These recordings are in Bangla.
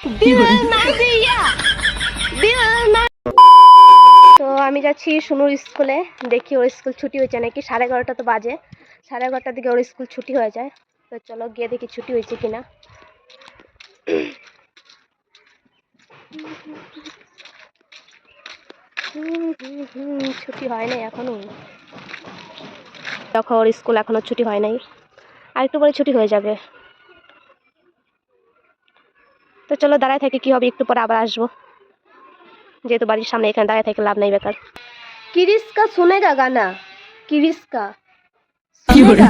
দিল না দিয়া দিল না। তো আমি যাচ্ছি সুনুর স্কুলে, দেখি ওর স্কুল ছুটি হয়েছে নাকি। 11:30 তো বাজে, 11:30টার দিকে ওর স্কুল ছুটি হয়ে যায়। তো চলো গিয়ে দেখি ছুটি হয়েছে কিনা। ছুটি হয় নাই এখনো, দেখো ওর স্কুল এখনো ছুটি হয় নাই, আর একটু পরে ছুটি হয়ে যাবে। তো চলো দাঁড়ায় থেকে কি হবে, একটু পরে আবার আসবো, যেহেতু বাড়ির সামনে, এখানে দাঁড়ায় থেকে লাভ নাই, বেকার। किरिस्का सुनेगा गाना, किरिस्का सुनेगा।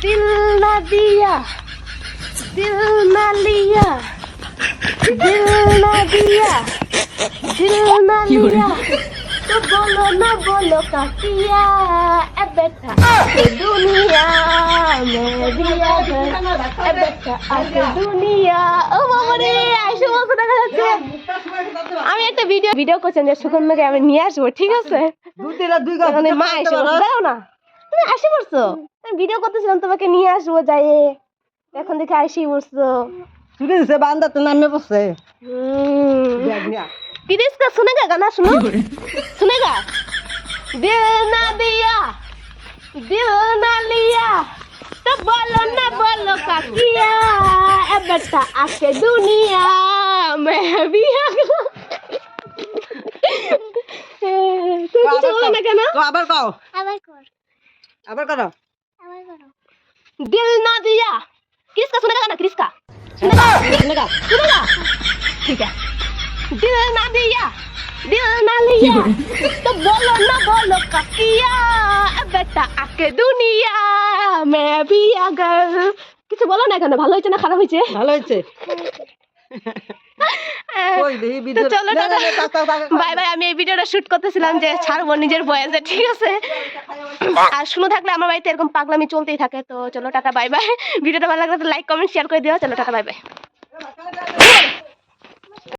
दिल ना दिया दिल ना लिया, दिल ना दिया दिल ना लिया, तो बोलो ना बोलो का किया, ए बेटा आके दुनिया में दिया है, ए बेटा आके दुनिया। ओ बाबा रे, আইসো বলতে দেখা যাচ্ছে। আমি একটা ভিডিও করছেন যে সুগন্ধকে আমি নিয়ে আসবো, ঠিক আছে? মা এসে দাও না, তুমি আসি পড়ছো, আমি ভিডিও করতেছিলাম তোমাকে নিয়ে আসবো যাই, এখন দেখে আসি পড়ছো। বান্দা তো নামে বসে किसका सुनेगा गाना, सुनो सुनेगा। दिल ना दिया दिल ना लिया, तो बोलो ना बोलो का किया, ए बेटा आके दुनिया में भी आ गया। তুই কিছু বলো না কেন? আবার কও, আবার কর, আবার করো। दिल ना दिया, किसका सुनेगा गाना, किसका सुनेगा सुनेगा सुनेगा, ठीक है। दिल ना दिया दिल ना लिया, तो बोलो ना बोलो का किया, ए बेटा आके दुनिया में भी आ गया। কিছু বলো না কেন, ভালো হয়েছে না খারাপ হয়েছে? ভালো হয়েছে। তো চলো বাই বাই। আমি এই ভিডিওটা শুট করতেছিলাম যে ছাড়বো নিজের ভয়েসে, ঠিক আছে? আর শুনে থাকলে আমার বাড়িতে এরকম পাগলামি চলতেই থাকে। তো চলো টাটা বাই বাই। ভিডিওটা ভালো লাগলে লাইক কমেন্ট শেয়ার করে দিও। চলো টাটা বাই বাই।